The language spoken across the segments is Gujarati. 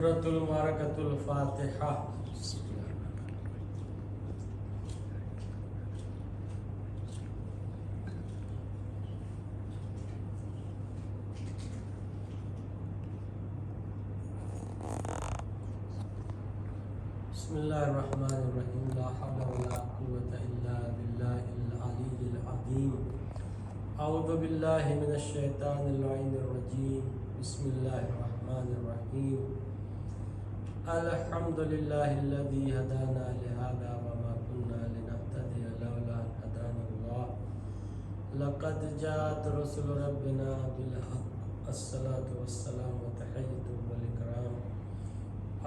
سورۃ المبارکۃ الفاتحہ۔ بسم اللہ الرحمن الرحیم، لا حول ولا قوة الا باللہ العلی العظیم۔ اعوذ باللہ من الشیطان اللعین الرجیم، بسم اللہ الرحمن الرحیم۔ الحمد للہ الذی ہدانا لہذا وما كنا لنهتدی لولا ان ہدانا اللہ، لقد جاءت رسل ربنا بالحق، الصلاة والسلام وتحیۃ والاکرام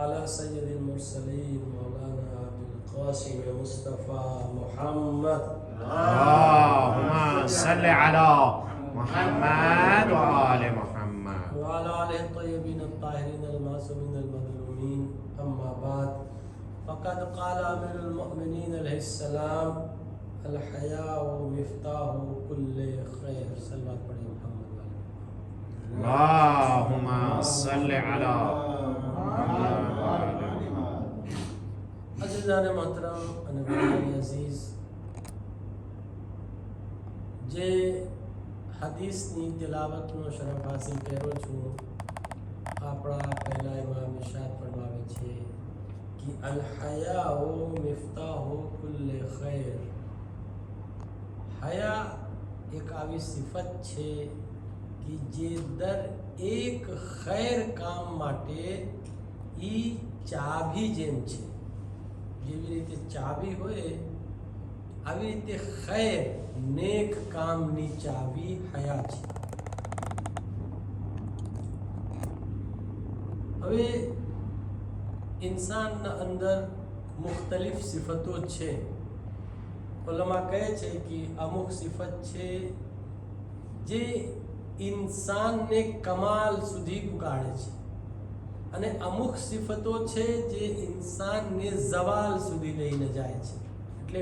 علی سید المرسلین مولانا ابوالقاسم مصطفیٰ محمد، اللهم صل على محمد وآل محمد وعلى آلہ الطیبین الطاہرین المعصومین المظلومین، اما بعد فقد قال امیر المؤمنین علیہ السلام: الحیاء مفتاح کل خیر۔ صلوات پڑھیں محمد والے۔ اللهم صل على محمد وآل محمد۔ عزیزان محترم، انبیاء عزیز، જે હદીસની તિલાવતનો શરફ હાસિલ કર્યો છું, આપણા પહેલા ઇમામ ઇરશાદ ફરમાવે છે કે અલ-હયાઉ મિફ્તાહુ કુલ્લે ખૈર। હયા એક આવી સિફત છે કે જે દર એક ખૈર કામ માટે એ ચાવી જેમ છે। જેવી રીતે ચાવી હોય આવી રીતે ખૈર નેક કામની ચાવી હયા છે। હવે ઇન્સાનના અંદર મુખ્તલિફ સિફતો છે। ઉલમા કહે છે કે અમુક સિફત છે જે ઇન્સાનને કમાલ સુધી ઉગાડે છે, અને અમુક સિફતો છે જે ઇન્સાનને ઝવાલ સુધી લઈને જાય છે, એટલે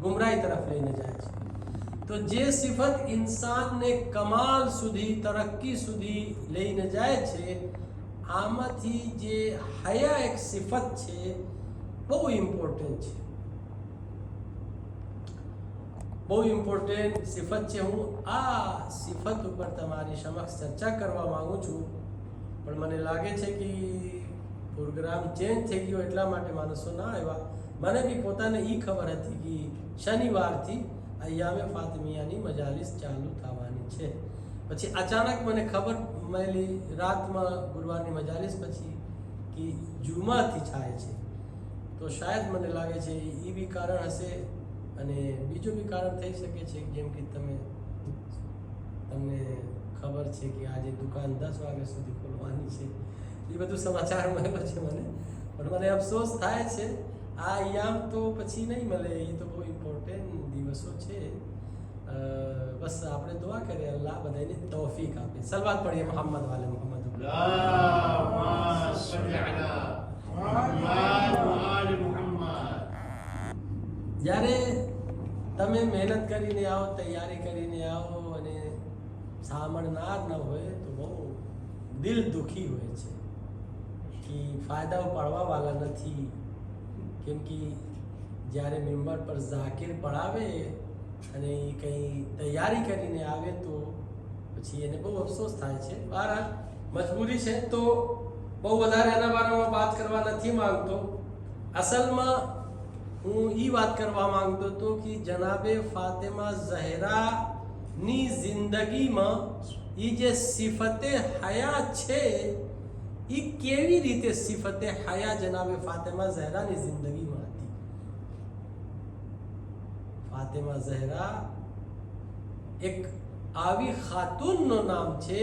ગુમરાહી તરફ લઈને જાય છે। તો જે સિફત ઇન્સાનને કમાલ સુધી, તરક્કી સુધી લઈને જાય છે, આમાંથી જે હયા એક સિફત છે બહુ ઇમ્પોર્ટન્ટ છે, બહુ ઇમ્પોર્ટન્ટ સિફત છે। હું આ સિફત ઉપર તમારી સમક્ષ ચર્ચા કરવા માંગુ છું, પણ મને લાગે છે કે પ્રોગ્રામ ચેન્જ થઈ ગયો એટલા માટે માણસો ના આવ્યા। મને બી પોતાને એ ખબર હતી કે શનિવારથી અય્યામે ફાતિમિયાની મજાલિસ ચાલુ થવાની છે। પછી અચાનક મને ખબર મળી રાતમાં ગુરુવારની મજાલિસ પછી કે જુમાથી થાય છે, તો શાયદ મને લાગે છે એ બી કારણ હશે, અને બીજું બી કારણ થઈ શકે છે, જેમ કે તમને ખબર છે કે આજે દુકાન 10 વાગ્યા સુધી ખોલવાની છે। એ બધું સમાચાર મળ્યો છે મને, પણ મને અફસોસ થાય છે આ અય્યામ તો પછી નહીં મળે। એ તો બહુ ઇમ્પોર્ટન્ટ દિવસો છે। બસ આપણે દુઆ કરીએ અલ્લાહ બધાને તૌફીક આપે। સલવાત પઢીએ મોહમ્મદ વાલે મોહમ્મદ। اللهم صل على محمد وآل محمد۔ જ્યારે તમે મહેનત કરીને આવો, તૈયારી કરીને આવો અને સાંભળનાર ન હોય તો બહુ દિલ દુખી હોય છે કે ફાયદા પાડવાવાળા નથી। કેમ કે જ્યારે મેમ્બર પર ઝાકિર પડાવે અને એ કંઈ તૈયારી કરીને આવે તો પછી એને બહુ અફસોસ થાય છે। બહાર મજબૂરી છે તો બહુ વધારે એના બારામાં વાત કરવા નથી માંગતો। અસલમાં હું એ વાત કરવા માંગતો હતો કે જનાબે ફાતિમા ઝહરાની જિંદગીમાં એ જે સિફતે હયા છે એ કેવી રીતે સિફતે હયા જનાબે ફાતિમા ઝહરાની જિંદગીમાં હતી। ફાતિમા ઝહરા એક આવી ખાતુનનું નામ છે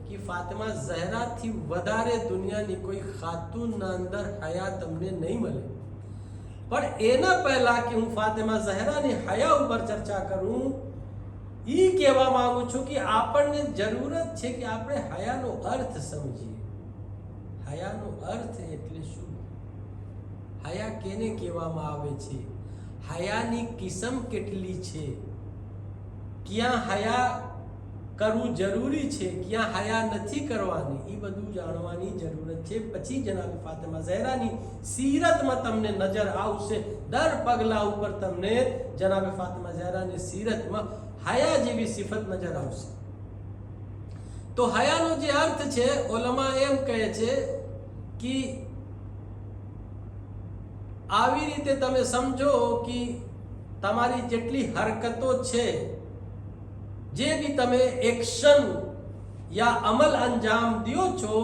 કે ફાતિમા ઝહરાથી વધારે દુનિયાની કોઈ ખાતુનના અંદર હયા તમને નહીં મળે। પણ એના પહેલા કે હું ફાતિમા ઝહરાની હયા ઉપર ચર્ચા કરું, એ કહેવા માંગુ છું કે આપણને જરૂરત છે કે આપણે હયાનો અર્થ સમજીએ। હયાનો અર્થ એટલે શું? હયા કેને કહેવામાં આવે છે? હયાની કિસ્મ કેટલી છે? ક્યાં હયા કરવું જરૂરી છે, ક્યાં હયા નથી કરવાની, એ બધું જાણવાની જરૂરત છે. પછી જનાબ ફાતિમા ઝહરાની સીરતમાં તમને નજર આવશે, દર પગલા ઉપર તમને જનાબ ફાતિમા ઝહરાની સીરતમાં હયા જેવી સિફત નજર આવશે. તો હયાનો જે અર્થ છે, ઉલમા એમ કહે છે કે આવી રીતે તમે સમજો કે તમારી જેટલી હરકતો છે, જે બી તમે એક્શન યા અમલ અંજામ દો છો,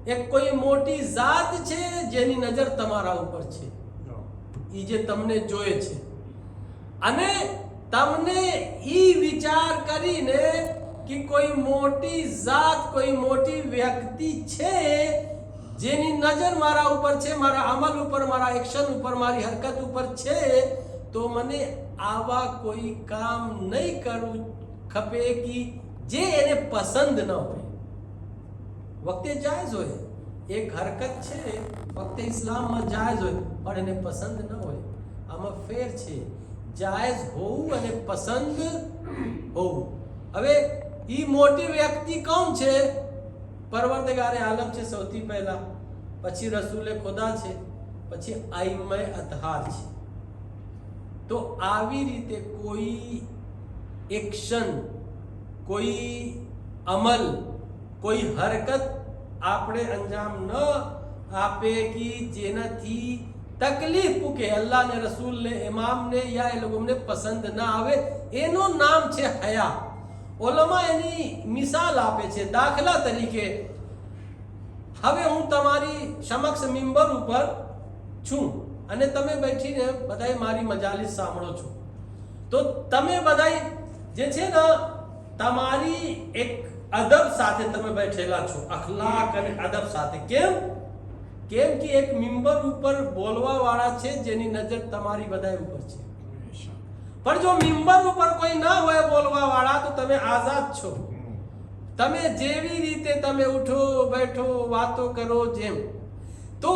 એક કોઈ મોટી ઝાત છે જેની નજર તમારા ઉપર છે, એ જે તમને જોયે છે. અને તમને ઈ વિચાર કરીને કે કોઈ મોટી ઝાત, કોઈ મોટી વ્યક્તિ છે જેની નજર મારા ઉપર છે, મારા અમલ ઉપર, મારા એક્શન ઉપર, મારી હરકત ઉપર છે, તો મને આવા કોઈ કામ નહીં કરવું ખપે કે જે એને પસંદ ન હોય. વખતે જાયઝ હોય, એક હરકત છે વખતે ઇસ્લામમાં જાયઝ હોય પણ એને પસંદ ન હોય. આમાં ફેર છે, જાયઝ હોવું અને પસંદ હોવું. હવે ઈ મોટી વ્યક્તિ કોણ છે? પરવરદગારે આલમ છે સૌથી પહેલા, પછી રસૂલે ખુદા છે, પછી આઈમે અતહાર છે. તો આવી રીતે કોઈ એક્શન, કોઈ અમલ, કોઈ હરકત આપણે અંજામ ન આપે કે જેનાથી તકલીફ પૂકે અલ્લાહ ને રસૂલ ને ઇમામ ને યા એ લોકોને પસંદ ના આવે, એનું નામ છે હયા. ઉલમા એની મિસાલ આપે છે. દાખલા તરીકે હવે હું તમારી સમક્ષ મિંબર ઉપર છું અને તમે બેઠીને બધાય મારી મજાલિસ સાંભળો છો, તો તમે બધાય જે છે ને તમારી એક અદબ સાથે તમે બેઠેલા છો, અખલાક અને અદબ સાથે. કેમ કે એક મિંબર ઉપર બોલવા વાળા છે જેની નજર તમારી બધાય ઉપર છે. પણ જો મિંબર ઉપર કોઈ ના હોય બોલવા વાળા, તો તમે આઝાદ છો. તમે જેવી રીતે તમે ઉઠો બેઠો વાતો કરો જેમ. તો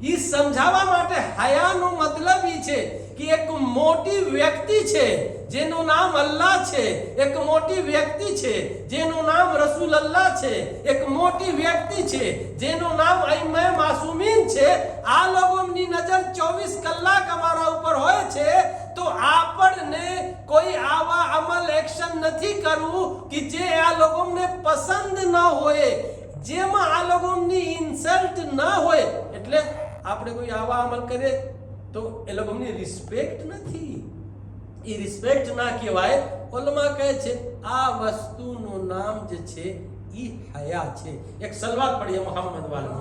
ઈ સમજાવવા માટે હયાનો મતલબ ઈ છે કે એક મોટી વ્યક્તિ છે જેનું નામ અલ્લાહ છે, એક મોટી વ્યક્તિ છે જેનું નામ રસૂલ અલ્લાહ છે, એક મોટી વ્યક્તિ છે જેનું નામ અઈમે માસૂમીન છે. આ લોકોની નજર 24 કલાક અમારા ઉપર હોય છે. તો આપણને કોઈ આવા અમલ એક્શન નથી કરવું કે જે આ લોકોને પસંદ ન હોય, જેમાં આ લોકોની ઇન્સલ્ટ ન હોય. એટલે આપણે કોઈ આવા અમલ કરીએ તો એ લોકોની રિસ્પેક્ટ નથી, એ રિસ્પેક્ટ ના કહેવાય. ઉલમા કહે છે આ વસ્તુનું નામ જે છે એ હયા છે. એક સલવાત પડીએ મોહમ્મદ વાલા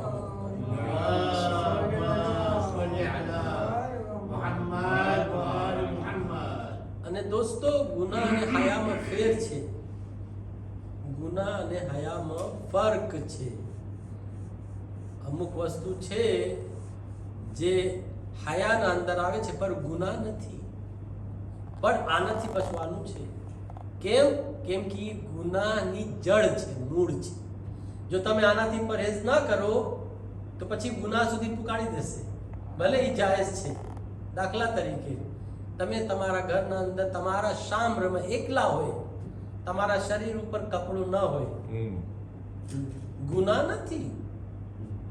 અને દોસ્તો, ગુનાહ અને હયામાં ફેર છે. ગુનાહ અને હયામાં ફર્ક છે. અમુક વસ્તુ છે જે હયાના અંદર આવે છે પણ ગુનાહ નથી, પણ આનાથી બચવાનું છે. કેમ કે ગુનાહની જડ છે, મૂળ છે. જો તમે આનાથી પरहेજ ના કરો તો પછી ગુનાહ સુધી પુકારી દેશે, ભલે એ જાયઝ છે. દાખલા તરીકે તમે તમારા ઘરના અંદર તમારા શામરમાં એકલા હોય, તમારા શરીર ઉપર કપડું ન હોય, ગુનાહ નથી.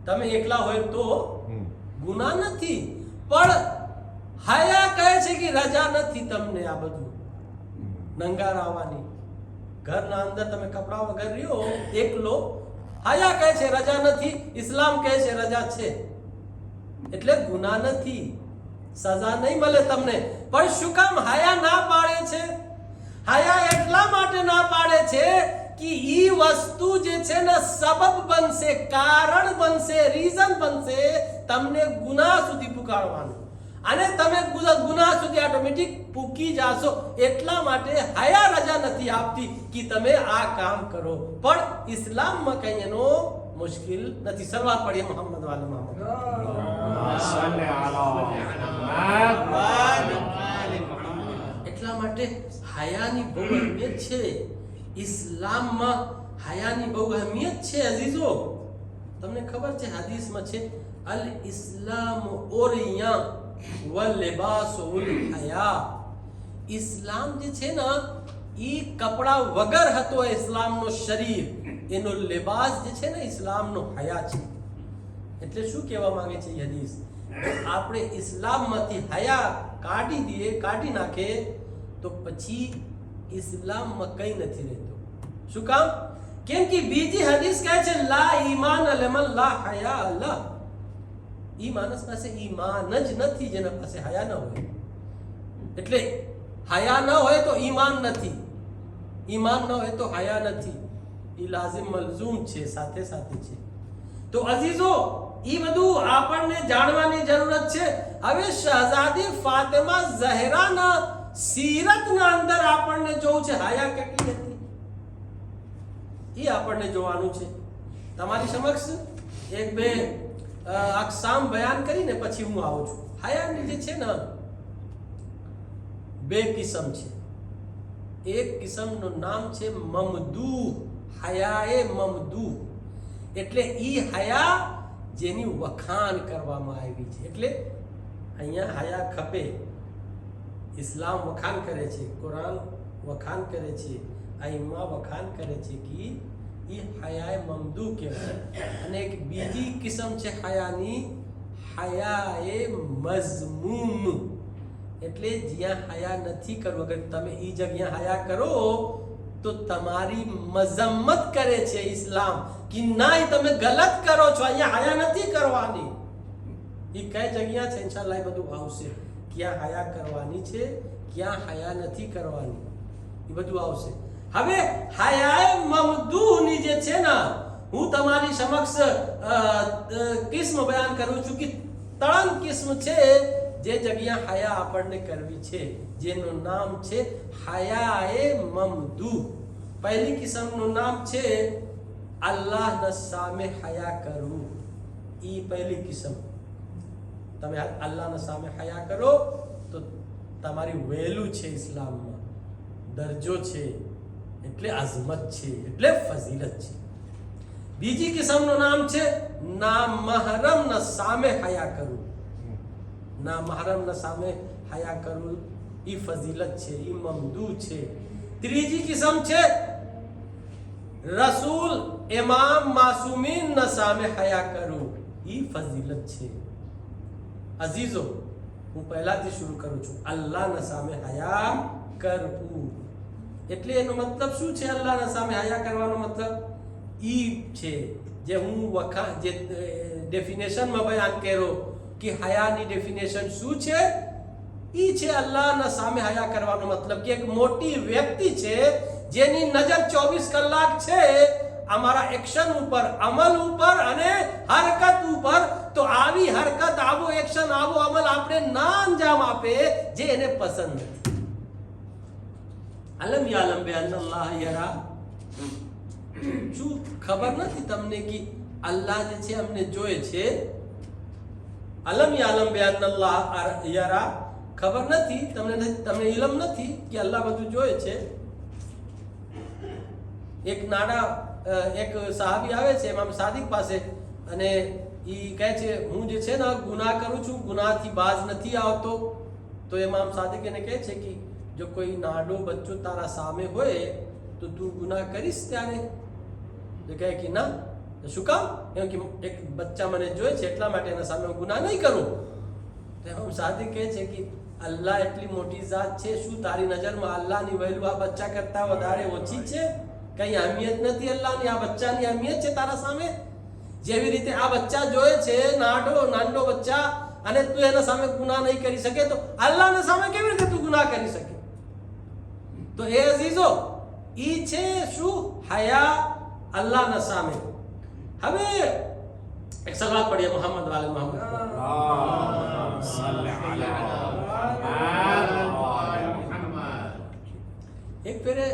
તમે એકલા હોય તો ગુનાહ નથી. પણ હયા કહે છે કે રજા નથી તમને આ બધું નંગાર આવવાની. ઘરના અંદર તમે કપડા વગર રહ્યો એકલો, હયા કહે છે રજા નથી, ઇસ્લામ કહે છે રજા છે. એટલે ગુનાહ નથી, સજા નહીં મળે તમને. પણ શું કામ હયા ના પાડે છે? હયા એટલા માટે ના પાડે છે કે ઈ વસ્તુ જે છે ને સબબ બનશે, કારણ બનશે, રીઝન બનશે તમને ગુનાહ સુધી પુકારવાનું, અને તમે ગુનાહ સુધી ઓટોમેટિક પૂકી જાશો. એટલા માટે હયા રજા નથી આપતી કે તમે આ કામ કરો. પણ ઇસ્લામમાં કઈ એનો મુશ્કિલ નથી. સલવાત પડીએ મોહમ્મદ વાલે મોહમ્મદ. એટલા માટે હયાની બહુ અહેમિયત છે. ઇસ્લામમાં હયાની બહુ અહેમિયત છે. અઝીઝો, તમને ખબર છે હદીસમાં છે અલ ઇસ્લામ ઓરિયા વલ લિબાસ ઉલ હયા. ઇસ્લામ જે છે ને ઈ કપડા વગર હતો ઇસ્લામનો શરીર, એનો લિબાસ જે છે ને ઇસ્લામનો હયા છે. એટલે શું કહેવા માંગે છે એ હદીસ? આપણે ઇસ્લામમાંથી હયા કાઢી દઈએ, કાઢી નાખે તો પછી ઇસ્લામમાં કંઈ નથી રહેતું. શું કામ? કેમ કે બીજી હદીસ કહે છે લા ઈમાન લમન લા હયા લા. ઈ માણસ પાસે ઈમાન જ નથી જેના પાસે હયા ન હોય. એટલે હયા ન હોય તો ઈમાન નથી, ઈમાન ન હોય તો હયા નથી. ઈ લાઝિમ મલઝૂમ છે, સાથે સાથે છે. તો અઝીઝો, ઈ બધું આપણને જાણવાની જરૂરત છે. હવે શહઝાદી ફાતિમા ઝહરાના સીરતના અંદર આપણને જોવું છે હયા કેટલી હતી, ઈ આપણને જોવાનું છે. તમારી સમક્ષ એક બે અકસામ બયાન કરીને પછી હું આવું છું. હયાની જે છે ને બે કિસ્મ છે. એક કિસ્મનું નામ છે મમદૂહ, હયાએ મમદૂહ. એટલે ઈ હયા જેની વખાણ કરવામાં આવી છે. એટલે અહીંયા હયા ખપે. ઇસ્લામ વખાણ કરે છે, કુરાન વખાણ કરે છે, આઈમા વખાણ કરે છે કે ઈ હયાએ મમદૂહ કહેવાય. અને એક બીજી કિસ્મ છે હયાની, હયાએ મઝમૂમ. એટલે જ્યાં હયા નથી કરવું, અગર તમે ઈ જગ્યા હયા કરો તો તમારી મઝમ્મત કરે છે ઇસ્લામ કે ના તમે ગલત કરો છો, અહીંયા હયા નથી કરવાની. ઈ કઈ જગ્યા છે? ઇન્શાઅલ્લાહ એ બધું આવશે. ક્યાં હયા કરવાની છે, ક્યાં હયા નથી કરવાની, એ બધું આવશે. હવે હયાએ મમદૂહની જે છે ને, હું તમારી સમક્ષ કિસ્મ બયાન કરું છું કે 3 કિસ્મ છે જે જગ્યા હયા આપણને કરવી છે, જેનું નામ છે હયાએ મમદૂહ. પહેલી કિસ્મનું નામ છે અલ્લાહના સામે હયા કરવું. ઈ પહેલી કિસ્મ. તમે અલ્લાહના સામે હયા કરો તો તમારી વેલ્યુ છે ઇસ્લામમાં, દરજ્જો છે, એટલે અઝમત છે, એટલે ફઝીલત છે. બીજી કિસ્મનું નામ છે નામહરમના સામે હયા કરવું. નામહરમના સામે હયા કરવું ઈ ફઝીલત છે, ઈ મમદૂહ છે. ત્રીજી કિસ્મ છે રસૂલ ઇમામ માસૂમીનના સામે હયા કરવું, ઈ ફઝીલત છે. અઝીઝો, હું પહેલાથી શરૂ કરું છું. અલ્લાહના સામે હયા કરવું એટલે એનો મતલબ શું છે? અલ્લાહના સામે હયા કરવાનો મતલબ ઈ છે જે હું જે ડેફિનેશનમાં બયાન કર્યો કે હયાની ડેફિનેશન શું છે. ઈ છે અલ્લાહના સામે હયા કરવાનો મતલબ કે એક મોટી વ્યક્તિ છે જેની નજર 24 કલાક છે અમારા એક્શન ઉપર, અમલ ઉપર અને હરકત ઉપર. તો આવી હરકત, આવો એક્શન, આવો અમલ આપણે ના અંજામ આપે જે એને પસંદ નથી. અલમ યાલમ બે અલ્લાહ યરા. શું ખબર નથી તમને કે અલ્લાહ જે છે અમને જોએ છે? અલમ યાલમ બે અલ્લાહ યરા. ખબર નથી તમને ઇલમ નથી કે અલ્લાહ બધું જોએ છે? એક સાહાબી આવે છે ઇમામ સાદિક પાસે અને ઈ કહે છે હું જે છે ને ગુનાહ કરું છું, ગુનાહથી બાજ નથી આવતો. તો ઇમામ સાદિક એને કહે છે કે જો કોઈ નાડો બચ્ચો તારા સામે હોય તો તું ગુનાહ કરીશ ત્યારે? તો કહે કે ના. શું કામ? કેમ કે એક બચ્ચા મને જોઈ છે એટલા માટે એના સામે હું ગુનાહ નહીં કરું. તો ઇમામ સાદિક કહે છે કે અલ્લાહ એટલી મોટી જાત છે, શું તારી નજરમાં અલ્લાહની વેલ્યુ આ બચ્ચા કરતા વધારે ઓછી છે? કઈ અહેમિયત નથી અલ્લાહની? આ બચ્ચાની અહેમિયત છે તારા સામે? જેવી રીતે આ બચ્ચા જોયે છે, નાનો બચ્ચા, અને તું એના સામે ગુનાહ નહીં કરી શકે તો અલ્લાહના સામે કેવી રીતે તું ગુનાહ કરી શકે? તો એ અઝીઝો, ઈ છે શું? હયા અલ્લાહના સામે. હવે એક સલાત પઢીએ મોહમ્મદ વાલે મોહમ્મદ. એક ફેરે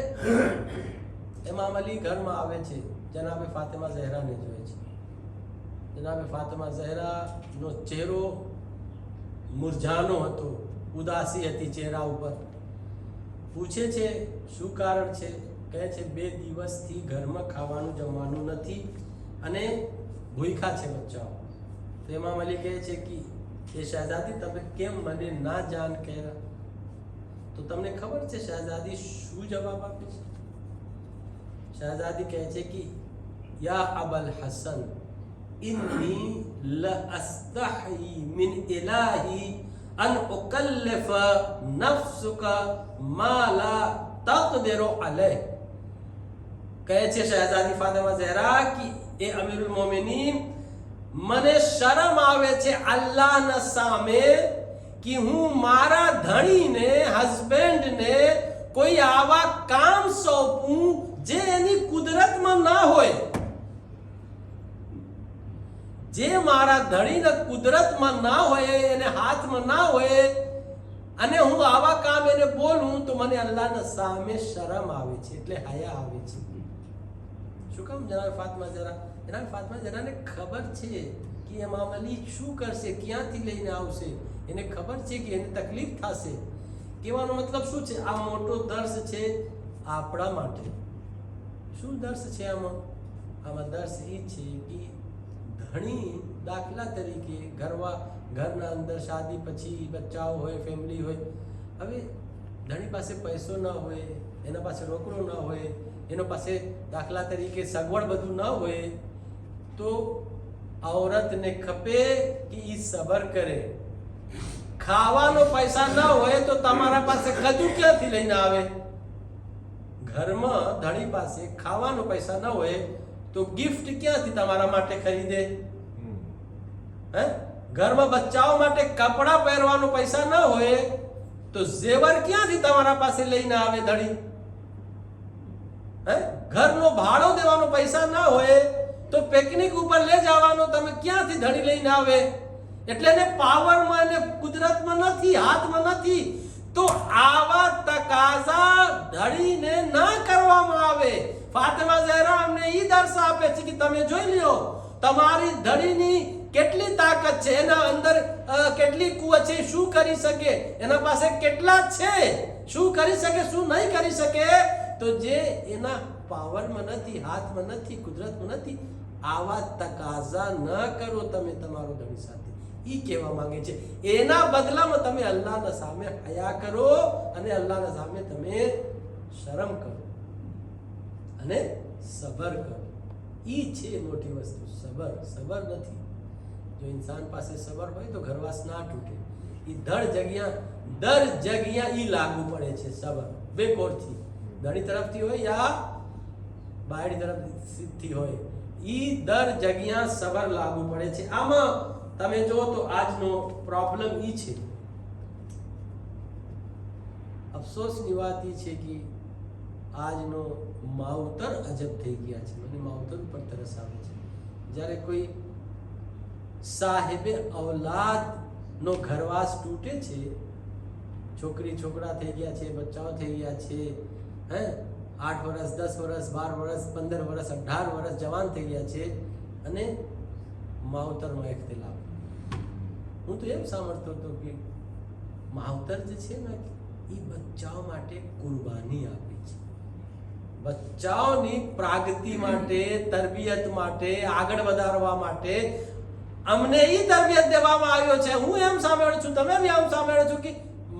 ઇમામ અલી ઘરમાં આવે છે, જનાબે ફાતિમા ઝહરાને જોવે છે. જનાબે ફાતિમા ઝહરાનો ચહેરો મુરઝાનો હતો, ઉદાસી હતી ચહેરા ઉપર. પૂછે છે શું કારણ છે? કહે છે 2 દિવસથી ઘરમાં ખાવાનું જમવાનું નથી અને ભૂખ્યા છે બચ્ચાઓ. તો ઇમામ અલી કહે છે કે એ શહેજાદી તમે કેમ મને ના જાણ કર્યા? તો તો તમને ખબર છે શહજાદી શું જવાબ આપે છે? શહજાદી કહે છે કે યા અબલ હસન ઇન્ની લ અસ્તહી મિન ઇલાહી અન ઉકલ્લિફ નફ્સુકા મા લા તaqdiru અલૈહ. કહે છે શહજાદી ફાતિમા ઝહરા કે એ અમીરુલ મોમિનીન, મને શરમ આવે છે અલ્લાહના સામે કે હું મારા ધણીને, હસબન્ડને કોઈ આવા કામ સોંપું જે એની કુદરતમાં ના હોય, જે મારા ધણીના કુદરતમાં ના હોય, એને હાથમાં ના હોય, અને હું આવા કામ એને બોલું તો મને અલ્લાહના સામે શરમ આવે છે, એટલે હયા આવે છે. શું કામ? જનાબ ફાતિમા ઝહરા, જનાબ ફાતિમા ઝહરાને ખબર છે કે ઇમામ અલી શું કરશે, ક્યાંથી લઈને આવશે, એને ખબર છે કે એને તકલીફ થશે. કહેવાનો મતલબ શું છે? આ મોટો દર્શ છે આપણા માટે. શું દર્શ છે આમાં? આમાં દર્શ એ છે કે ધણી, દાખલા તરીકે ઘરના અંદર શાદી પછી બચ્ચાઓ હોય, ફેમિલી હોય, હવે ધણી પાસે પૈસો ના હોય, એના પાસે રોકડો ના હોય, એનો પાસે દાખલા તરીકે સગવડ બધું ના હોય, તો औरतને ખપે કે એ સબર કરે. ખાવાનો પૈસા ના હોય તો તમારા પાસે ખજૂર ક્યાંથી લઈને આવે? ઘરમાં ધણી પાસે ખાવાનો પૈસા ના હોય તો ગિફ્ટ ક્યાંથી તમારા માટે ખરીદે? હે? ઘરમાં બચ્ચાઓ માટે કપડાં પહેરવાનો પૈસા ના હોય તો ઝેવર ક્યાંથી તમારા પાસે લઈને આવે ધણી? હે? ઘરનો ભાડો દેવાનો પૈસા ના હોય તો પિકનિક ઉપર લઈ જવાનો તમે ક્યાંથી ધણી લઈને આવે? એટલે એને પાવરમાં, એને કુદરતમાં નથી, હાથમાં નથી. તો આવા તકાઝા ધણીને ના કરવામાં આવે. ફાતિમા ઝહરા અમને ઈ દર્શ આપે છે કે તમે જોઈ લ્યો તમારી ધણીની કેટલી તાકાત છે, એના અંદર કેટલી કુવત છે, શું કરી શકે, એના પાસે કેટલા છે, શું કરી શકે, શું નહીં કરી શકે. તો જે એના પાવરમાં નથી, હાથમાં નથી, કુદરતમાં નથી, આવા તકાઝા ન કરો તમે તમારો ધણી સાથે. ઈ કહેવા માંગે છે. એના બદલામાં તમે અલ્લાહના સામે હયા કરો અને અલ્લાહના સામે તમે શરમ કરો અને સબર કરો. ઈ છે મોટી વસ્તુ, સબર. સબર નથી. જો ઇન્સાન પાસે સબર હોય તો ઘરવાસ ના તૂટે. ઈ દર જગ્યા ઈ લાગુ પડે છે સબર, બે કોરથી, ધણી તરફથી હોય યા બાયડી તરફથી હોય, ઈ દર જગ્યા સબર લાગુ પડે છે. આમાં તમે જો તો આજનો પ્રોબ્લેમ ઈ છે, અફસોસની વાત ઈ છે કે આજનો માવતર અજબ થઈ ગયા છે. મને માવતર ઉપર તરસ આવે છે. જ્યારે કોઈ સાહેબે ઔલાદ નો ઘરવાસ તૂટે છે, છોકરી છોકરા થઈ ગયા છે, બચ્ચાઓ થઈ ગયા છે, હે 8 વર્ષ 10 વર્ષ 12 વર્ષ 15 વર્ષ 18 વર્ષ જવાન થઈ ગયા છે, અને માવતરનો ઇખ્તિલાફ. હું તો એમ સાંભળતો હતો કે માવતર જે છે ને એ બચ્ચાઓ માટે કુરબાની આપે છે. બચ્ચાઓની પ્રાગતિ માટે, તરબિયત માટે, આગળ વધારવા માટે અમને ઈ તરબિયત દેવામાં આવ્યો છે. હું એમ સાંભળું છું, તમે બી એમ સાંભળો છો કે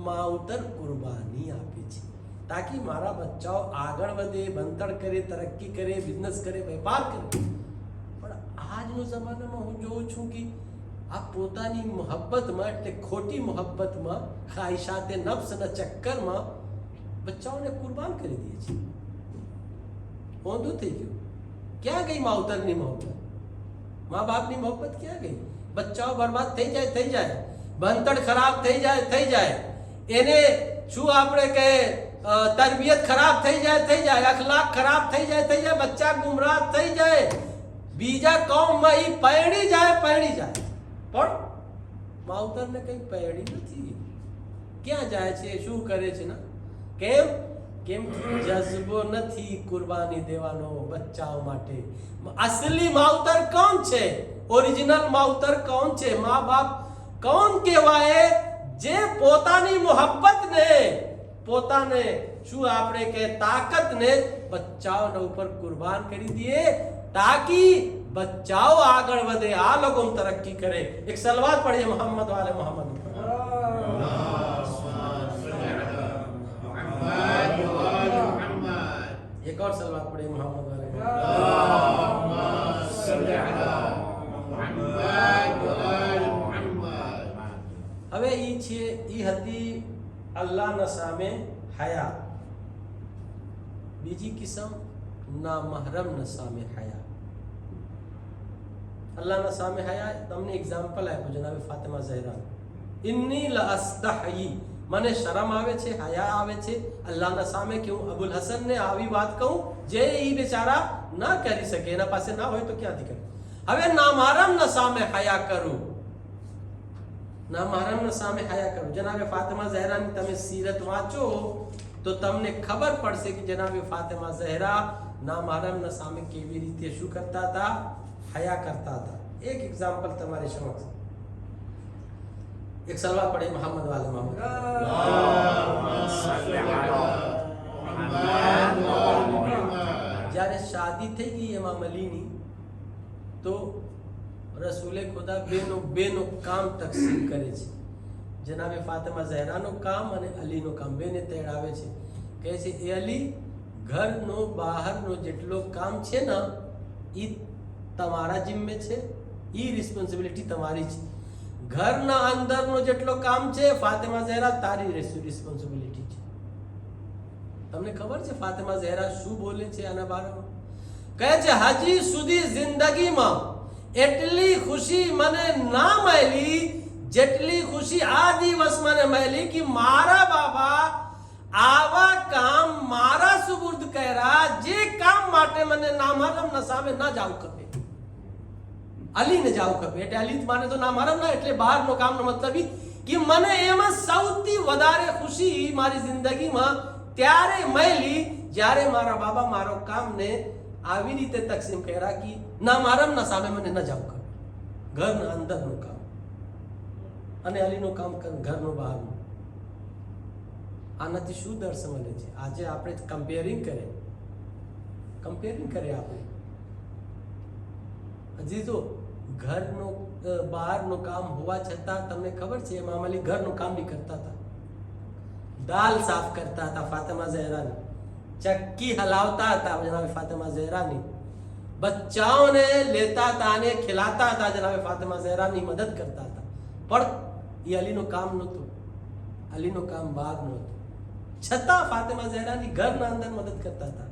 માવતર કુરબાની આપે છે તાકી મારા બચ્ચાઓ આગળ વધે, ભણતર કરે, તરક્કી કરે, બિઝનેસ કરે, વેપાર કરે. પણ આજનો જમાનામાં હું જોઉં છું કે આ પોતાની મોહબ્બતમાં, એટલે ખોટી મોહબ્બતમાં, ખ્વાહિશાતે નફ્સના ચક્કરમાં બચ્ચાઓને કુરબાન કરી દે છે. ઊંધું થઈ ગયું. ક્યાં ગઈ માવતરની મોહબ્બત? મા બાપની મોહબ્બત ક્યાં ગઈ? બચ્ચાઓ બરબાદ થઈ જાય, ભણતર ખરાબ થઈ જાય, એને શું આપણે કહે તરબિયત ખરાબ થઈ જાય, અખલાક ખરાબ થઈ જાય, બચ્ચા ગુમરાહ થઈ જાય, બીજા કૌમમાં ઈ પૈણી જાય. પણ માવતરને કઈ પૈણી નથી. ક્યાં જાય છે, શું કરે છે ના? કેમ જઝ્બો નથી કુરબાની દેવાનો બચ્ચાઓ માટે. અસલી માવતર કોણ છે? ઓરિજિનલ માવતર કોણ છે? મા બાપ કોણ કહેવાય? જે પોતાની મોહબ્બતને, પોતાને શું આપણે કે તાકાતને બચ્ચાઓના ઉપર કુરબાન કરી દે તાકી બચ્ચાઓ આગળ વધે, આ લોકો તરક્કી કરે. એક સલવાત પढ़िए मोहम्मद वाले मोहम्मद. एक और सलवात पढ़े मोहम्मद वाले अल्लाहुम्मा सल्लि अला मुहम्मद व आलि मुहम्मद। હવે ઈ હતી અલ્લાહના સામે હયા. બીજી કિસ્મ ના મહરમના સામે હયા. અલ્લાહના સામે હયા તમને એક્ઝામ્પલ આપ્યું જનાબ ફાતિમા ઝહરા. ઇન્ની લઅસ્તહયી, મને શરમ આવે છે, હયા આવે છે અલ્લાહના સામે કે હું અબુલ હસનને આવી વાત કહું જે ઈ બેચારા ના કરી શકે, એના પાસે ના હોય તો ક્યાંથી કરે. હવે નામહરમના સામે હયા કરું, નામહરમના સામે હયા કરું. જનાબે ફાતિમા ઝહરાની તમે સીરત વાંચો તો તમને ખબર પડશે કે જનાબે ફાતિમા ઝહરા નામહરમના સામે કેવી રીતે શું કરતા હતા, હયા કરતા હતા. એક એક્ઝામ્પલ તમારી સમક્ષ, એક સલવાત પढ़े मोहम्मद वाले मोहम्मद अल्लाहुम्मा सल्लि अला मुहम्मद व आलि मुहम्मद। જ્યારે શાદી થઈ ગઈ ઇમામ અલીની તો રસૂલે ખુદા બેનો કામ તકસીમ કરે છે. જનાબે ફાતિમા ઝહરાનું કામ અને અલીનું કામ બેને તેડાવે છે. કહે છે એ અલી, ઘરનો બહારનો જેટલો કામ છે ને એ તમારા જિમ્મે છે, એ રિસ્પોન્સિબિલિટી તમારી છે. ઘરના અંદરનો જેટલો કામ છે ફાતિમા ઝહરા તારી રિસ્પોન્સિબિલિટી છે. તમને ખબર છે ફાતિમા ઝહરા શું બોલે છે આના બારામાં? કહે છે હજી સુધી જિંદગીમાં એટલી ખુશી મને ના મળી જેટલી ખુશી આ દિવસ મને મળી કે મારા બાબા આવા કામ મારા સુપુર્દ કર્યા જે કામ માટે મને નામહરમના સામે ના જાવું ખપે, અલીને જાવું ખપે. એટલે અલી માને તો નામહરમ ના એટલે બહારનો કામનો મતલબ કે મને એમાં સૌથી વધારે ખુશી મારી જિંદગીમાં ત્યારે મળી જ્યારે મારા બાબા મારો કામને આવી રીતે તકસીમ કર્યા કે નામહરમના સામે મને ન જાવું ખપે. ઘરના અંદરનું કામ અને અલીનું કામ ઘરનું બહારનું. આનાથી શું દર્શ મળે છે? આજે આપણે કમ્પેરિંગ કરે આપણે હજી તો ઘરનું બહારનું કામ હોવા છતાં તમને ખબર છે ઇમામ અલી ઘરનું કામ બી કરતા હતા. દાલ સાફ કરતા હતા ફાતિમા ઝહરાની, ચક્કી હલાવતા હતા જનાબે ફાતિમા ઝહરાની, બચ્ચાઓને લેતા હતા અને ખિલાતા હતા જનાબે ફાતિમા ઝહરાની મદદ કરતા હતા. પણ એ અલીનું કામ નહોતું, અલીનું કામ બહારનું હતું. છતાં ફાતિમા ઝહરાની ઘરના અંદર મદદ કરતા હતા.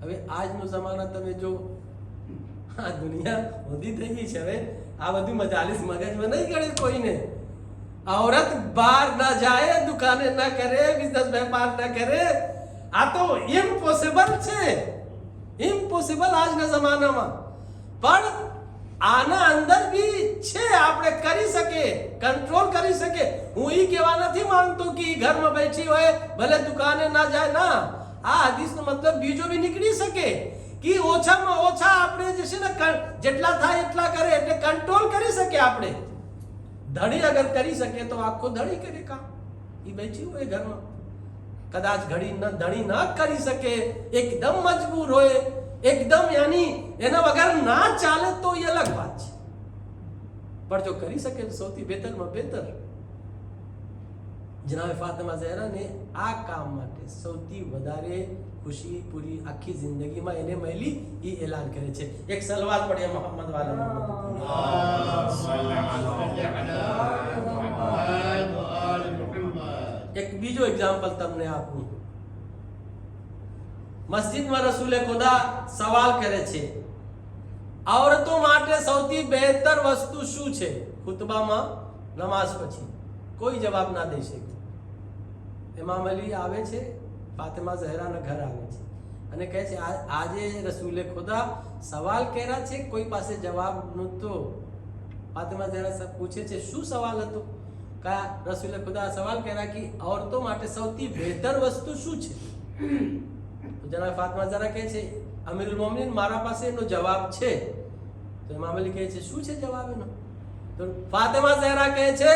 હવે આજનો જમાનો તમે જો, આ દુનિયા ઊંધી થઈ ગઈ છે. હવે આ બધું મજાલિસ મગજમાં નહીં ગળે કોઈને. औरत बाहर ना जाए, दुकाने ना करे, बिजनेस व्यापार ना करे, આ તો ઇમ્પોસિબલ છે, ઇમ્પોસિબલ આજના જમાનામાં. પણ આના અંદર બી છે, આપણે કરી શકે, કંટ્રોલ કરી શકે. હું ઈ કહેવા નથી માંગતો કે ઘરમાં બેઠી હોય ભલે દુકાને ના જાય, ના. આ હદીસનો મતલબ બીજો બી નીકળી શકે કે ઓછામાં ઓછા આપણે જે છે ને જેટલા થાય એટલા કરે, એટલે કંટ્રોલ કરી શકે આપણે. ધડી અગર કરી શકે તો આખો ધડી કરે કામ. એ બેઠી હોય ઘરમાં, કદાચ ધડી ના કરી શકે, એકદમ મજબૂર હોય, એકદમ યાની એના વગર ના ચાલે તો એ અલગ વાત છે. પણ જો કરી શકે તો સૌથી બહેતરમાં બહેતર. જનાબે ફાતિમા ઝહરાને આ કામ માટે સૌથી વધારે ખુશી પૂરી આખી જિંદગીમાં એને મળી, એ એલાન કરે છે. એક સલવાત પડે મોહમ્મદ વાલા મોહમ્મદ. એક બીજો એક્ઝામ્પલ તમને આપું. મસ્જિદમાં રસૂલે ખુદા સવાલ કરે છે औरतों માટે સૌથી બહેતર વસ્તુ શું છે? ખુતબામાં નમાઝ પછી કોઈ જવાબ ના દઈ શકે. ઇમામ અલી આવે છે, ફાતિમા ઝહરાના ઘર આવે છે અને કહે છે આજે રસૂલે ખુદા સવાલ કર્યા છે, કોઈ પાસે જવાબ નહોતો. ફાતિમા ઝહરા પૂછે છે શું સવાલ હતો? કા રસૂલે ખુદા સવાલ કર્યા કે औरतों માટે સૌથી બહેતર વસ્તુ શું છે? તો જનાબ ફાતિમા ઝહરા કહે છે અમીરુલ મોમિનીન મારા પાસે એનો જવાબ છે. તો ઇમામ અલી કહે છે શું છે જવાબ એનો? તો ફાતિમા ઝહરા કહે છે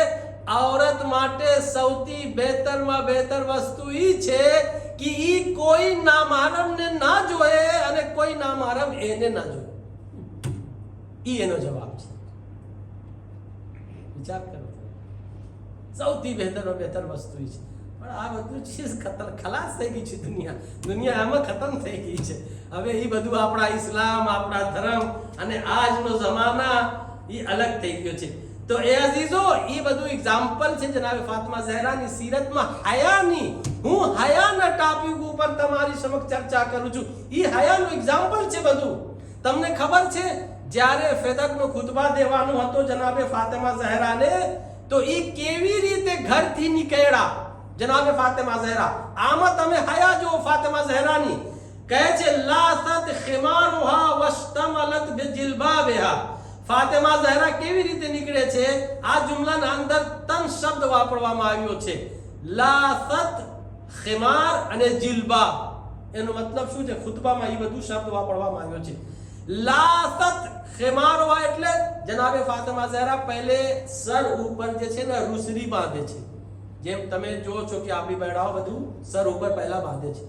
औरत માટે સૌથી બહેતરમાં બહેતર વસ્તુ ઈ છે કે ઈ કોઈ નામહરમને ના જોએ અને કોઈ નામહરમ એને ના જોએ. ઈ એનો જવાબ છે. વિચાર કરો, સૌથી બહેતરમાં બહેતર વસ્તુ ઈ છે. પણ આ બધું ચીજ ખલાસ થઈ ગઈ છે. દુનિયા આમાં ખતમ થઈ ગઈ છે. હવે એ બધું આપણા ઇસ્લામ, આપણા ધર્મ અને આજનો જમાના એ અલગ થઈ ગયો છે. તો એ અઝીઝો, એ બધું એક્ઝામ્પલ છે જનાબે ફાતિમા ઝહરાની સીરતમાં હયાની. હું હયાના ટોપિક ઉપર તમારી સમક્ષ ચર્ચા કરું છું. એ હયાનું એક્ઝામ્પલ છે બધું. તમને ખબર છે જ્યારે ફેદકનો ખુતબા દેવાનો હતો જનાબે ફાતિમા ઝહરાને, તો એ કેવી રીતે ઘરથી નીકળ્યા જનાબે ફાતિમા ઝહરા. આમાં તમે હયા જો ફાતિમા ઝહરાની કહે છે લાસત ખિમારુહા વસ્તમલત બિજિલબાબિહા. ફાતિમા ઝહરા કેવી રીતે નીકળે છે? આ જુમલાના અંદર 3 શબ્દ વાપરવામાં આવ્યો છે, લાસત, ખિમાર અને જિલબાબ. એનો મતલબ શું છે? ખુતબામાં એ બધું શબ્દ વાપરવામાં આવ્યો છે. લાસત ખિમારુહા એટલે જનાબે ફાતિમા ઝહરા પહેલે સર ઉપર જે છે ને રૂસરી બાંધે છે. જેમ તમે જો છો કે આપણી બહેરાઓ બધું સર ઉપર પહેલા બાંધે છે.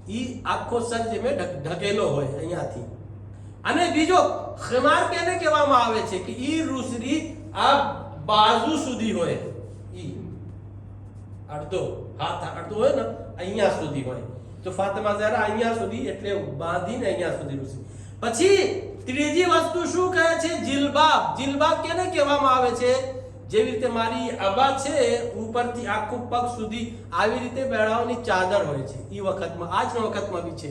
ઈ આખો સર જે મેં ઢકેલો હોય અહીંયાથી. અને બીજો ખિમાર કેને કહેવામાં આવે છે કે ઈ રૂસરી આ બાજુ સુધી હોય. ઈ અડધો હાથ અડધો હોય ને અહીંયા સુધી હોય. તો ફાતિમા ઝહરા અહીંયા સુધી એટલે બાંધીને અહીંયા સુધી રૂસરી. પછી ત્રીજી વસ્તુ શું કહે છે? જિલબાબ. જિલબાબ કેને કહેવામાં આવે છે? જેવી રીતે મારી આબા છે ઉપરથી આખું પગ સુધી આવી રીતે બેડાઓની ચાદર હોય છે એ વખતમાં, આજના વખતમાં બી છે.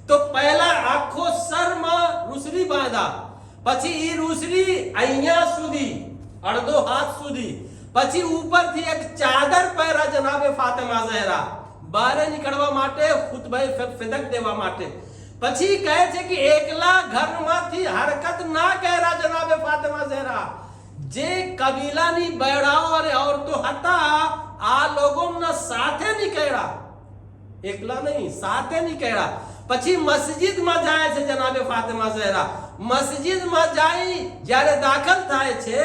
તો પહેલા આખો સરમાં રૂસરી બાંધા, પછી એ રૂસરી અહીંયા સુધી અડધો હાથ સુધી, પછી ઉપરથી એક ચાદર પહેરા જનાબે ફાતિમા ઝહરા બહાર નીકળવા માટે, ખુતબાએ ફિદક દેવા માટે. પછી કહે છે કે એકલા ઘરમાંથી હરકત ના કર્યા જનાબે ફાતિમા ઝહરા. જે કબીલાની બહેરાઓ અને औरतो હતા આ લોકોના સાથે નીકળ્યા, એકલા નહીં સાથે નીકળ્યા. પછી મસ્જિદમાં જાય છે જનાબે ફાતિમા ઝહરા. મસ્જિદમાં જાય જ્યારે દાખલ થાય છે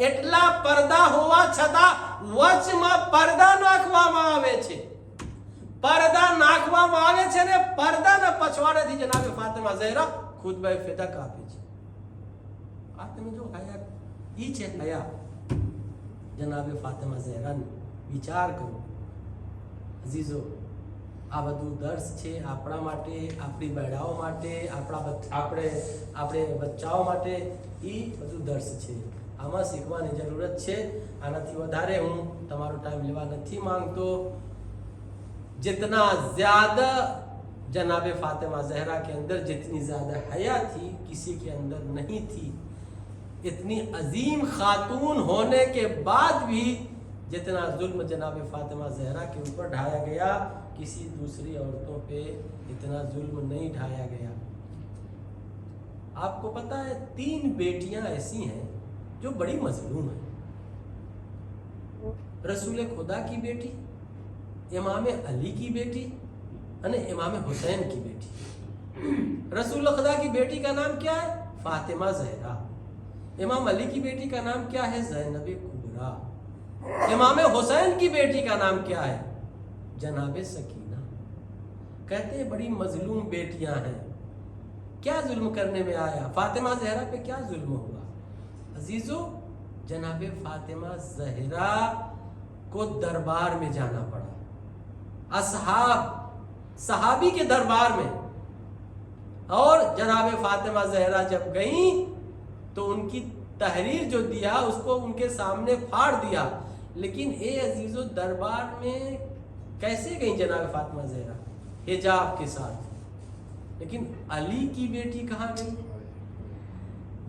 એટલા પડદા હોવા છતાં વચમાં પડદા નાખવામાં આવે છે. પડદા નાખવામાં આવે છે ને પડદાના પછવાડેથી જનાબે ફાતિમા ઝહરા ખુતબા ફિદક આપે છે. આ તમે જો હયા ઈ છે હયા જનાબે ફાતિમા ઝહરાની. વિચાર કરો અઝીઝો, આ બધું દર્શ છે આપણા માટે, આપણી બહેરાઓ માટે, આપણે બચ્ચાઓ માટે. એ બધું દર્શ છે. આમાં શીખવાની જરૂરત છે. આનાથી વધારે હું તમારો ટાઈમ લેવા નથી માંગતો. जितना ज्यादा जनाबे फातिमा ज़हरा के अंदर जितनी ज्यादा हया थी किसी के अंदर नहीं थी. इतनी अजीम खातून होने के बाद भी जितना जुल्म जनाबे फातिमा ज़हरा के ऊपर ढाया गया किसी दूसरी औरतों पे इतना जुल्म नहीं ढाया गया. आपको पता है 3 बेटियां ऐसी हैं जो बड़ी मजलूम है. रसूल खुदा की बेटी, इमाम अली की बेटी और इमाम हुसैन की बेटी. रसूल खुदा की बेटी का नाम क्या है? फातिमा ज़हरा. इमाम अली की बेटी का नाम क्या है? ज़ैनब कुबरा. इमाम हुसैन की बेटी का नाम क्या है? जनाब सकीना. कहते हैं बड़ी मजलूम बेटियां हैं. क्या जुल्म करने में आया? फातिमा ज़हरा पे क्या जुल्म हुआ? अजीजों, जनाब फातिमा ज़हरा को दरबार में जाना पड़ा. सहाबी के दरबार में. और जनाब फातिमा ज़हरा जब गई तो उनकी तहरीर जो दिया उसको उनके सामने फाड़ दिया. लेकिन ए अजीजों, दरबार में कैसे गई जनाब फातिमा ज़हरा? हिजाब के साथ. लेकिन अली की बेटी कहाँ गई?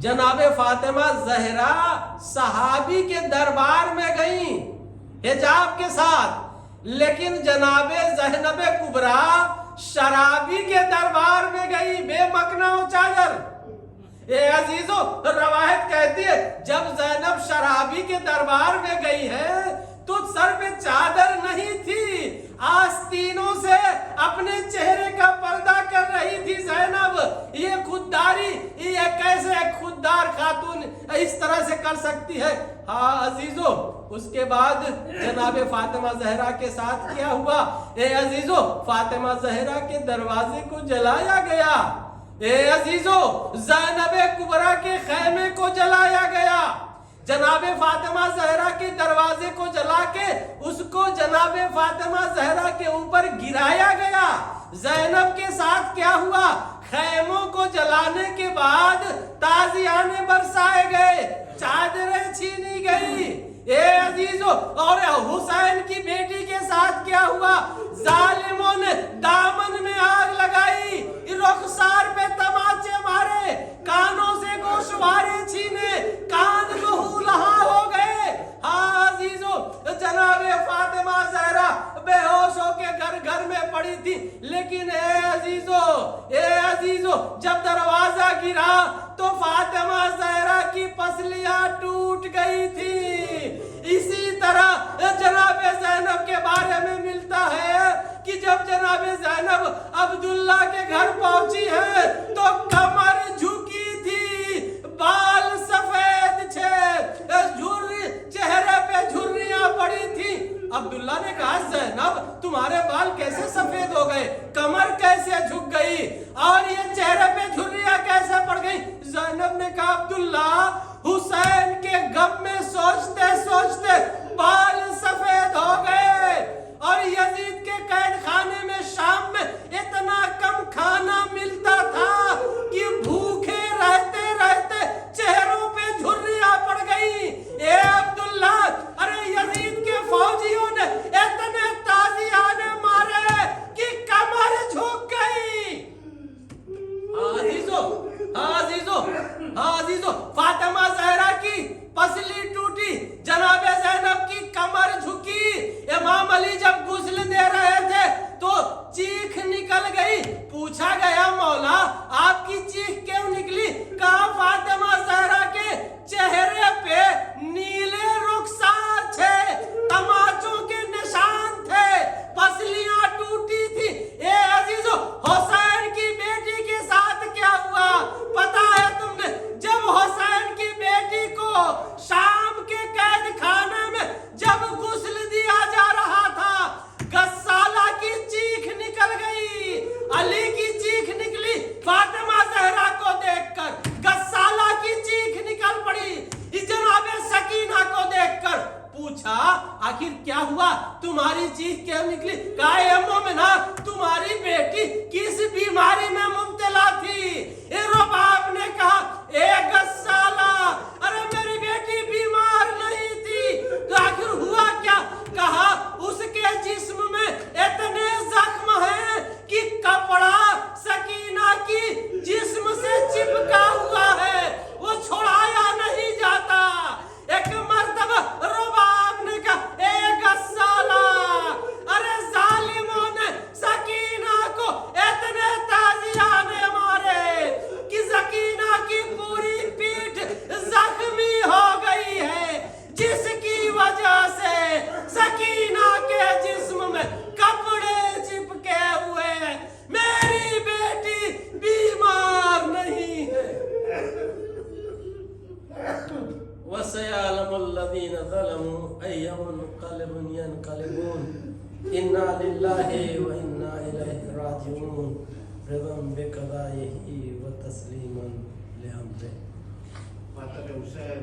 जनाब फातिमा ज़हरा सहाबी के दरबार में गई हिजाब के साथ, लेकिन जनाबे ज़ैनब कुबरा शराबी के दरबार में गई बेमकना चादर. ए अजीजों, रवायत कहती है जब ज़ैनब शराबी के दरबार में गई है तो सर पे चादर नहीं थी, आस्तीनों से अपने चेहरे का पर्दा कर रही थी ज़ैनब. ये खुददारी, ये कैसे खुददार खातून इस तरह से कर सकती है? हाँ अजीजों, उसके बाद जनाबे फातिमा ज़हरा के साथ क्या हुआ? ए अजीजों, फातिमा ज़हरा के दरवाजे को जलाया गया. ए अजीजों, ज़ैनब कुबरा के खैमे को जलाया गया. जनाब फातिमा जहरा के दरवाजे को जला के उसको जनाब फातिमा जहरा के ऊपर गिराया गया। ज़ैनब के साथ क्या हुआ? खैमों को जलाने के बाद ताजियाने बरसाए गए, चादरें छीनी गई। ए अजीजों, और हुसैन की बेटी के साथ क्या हुआ? जालिमों ने दामन में आग लगाई, रुखसार पे तमाचे मारे, कानों से गोशवारे छीने, कान लहू लहा हो गए। हाँ अजीजों, जनाबे फातिमा ज़हरा बेहोश होके घर घर में पड़ी थी, लेकिन ए अजीजों, जब दरवाजा गिरा तो फातिमा ज़हरा की पसलियां टूट गई थी। इसी तरह जनाबे ज़ैनब के बारे में मिलता है कि जब जनाबे ज़ैनब अब्दुल्ला के घर पहुंची है तो कमर झुकी थी, बाल सफेद थे, चेहरे पे झुर्रियां पड़ी थी। अब्दुल्ला ने कहा, ज़ैनब तुम्हारे बाल कैसे सफेद हो गए, कमर कैसे झुक गई और ये चेहरे पे झुर्रियां कैसे पड़ गई? ज़ैनब ने कहा, अब्दुल्ला, हुसैन के गम में सोचते सोचते बाल सफेद हो गए और यजीद के कैद खाने में शाम में इतना कम खाना मिलता था कि भूखे रहते रहते चेहरों पे झुर्रियां पड़ गई। ए अब्दुल्ला, अरे यजीद के फौजियों ने इतने ताजियाने मारे कि कमर झुक गई। अजीजों, फातिमा ज़हरा की पसली टूटी, जनाबे ज़ैनब की कमर झुकी। इमाम अली जब गुस्ल दे रहे थे तो चीख निकल गई। पूछा गया, मौला आपकी चीख क्यों निकली? कहा, फातिमा ज़हरा के चेहरे पे नीले रुखसार थे, तमाचों के निशान थे, पसलियां टूटी थी। ए अजीजों, हुसैन की बेटी के साथ क्या हुआ पता है तुमने? जब हुसैन की बेटी को शाम के कैद खाने में जब गुस्ल दिया जा रहा था, गस्साला की चीख निकल गई, अली की चीख निकली, फातिमा ज़हरा को देखकर गस्साला की चीख निकल पड़ी, जनाबे सकीना को देखकर। पूछा, आखिर क्या हुआ, तुम्हारी चीख क्यों निकली? कहा, ए मोमिना, तुम्हारी बेटी किस बीमारी में मुब्तला थी? ए रबाब ने कहा, ए गस्साला, अरे मेरी बेटी बीमार नहीं थी, तो आखिर हुआ क्या? कहा, उसके जिस्म में इतने जख्म हैं कि कपड़ा सकीना की जिस्म से चिपका हुआ है, वो छुड़ाया नहीं जाता। एक मर्तबा रुबाब ने कहा, ए गस्साला, अरे जालिमों ने सकीना को इतने ताजियाने मारे कि सकीना की पूरी पीठ जख्मी हो गई है, जिसकी वजह से सकीना के जिस्म में कपड़े चिपके हुए हैं। मेरी बेटी बीमार नहीं है। वसयअलमुल्लज़ीन ज़लमू अय्युमुनक़लिबुन यनक़लिबून इन्ना लिल्लाहि व इन्ना इलैहि राजिऊन रिज़न बिक़ज़ाइहि व तस्लीमन लिअम्रिहि। माता हुसैन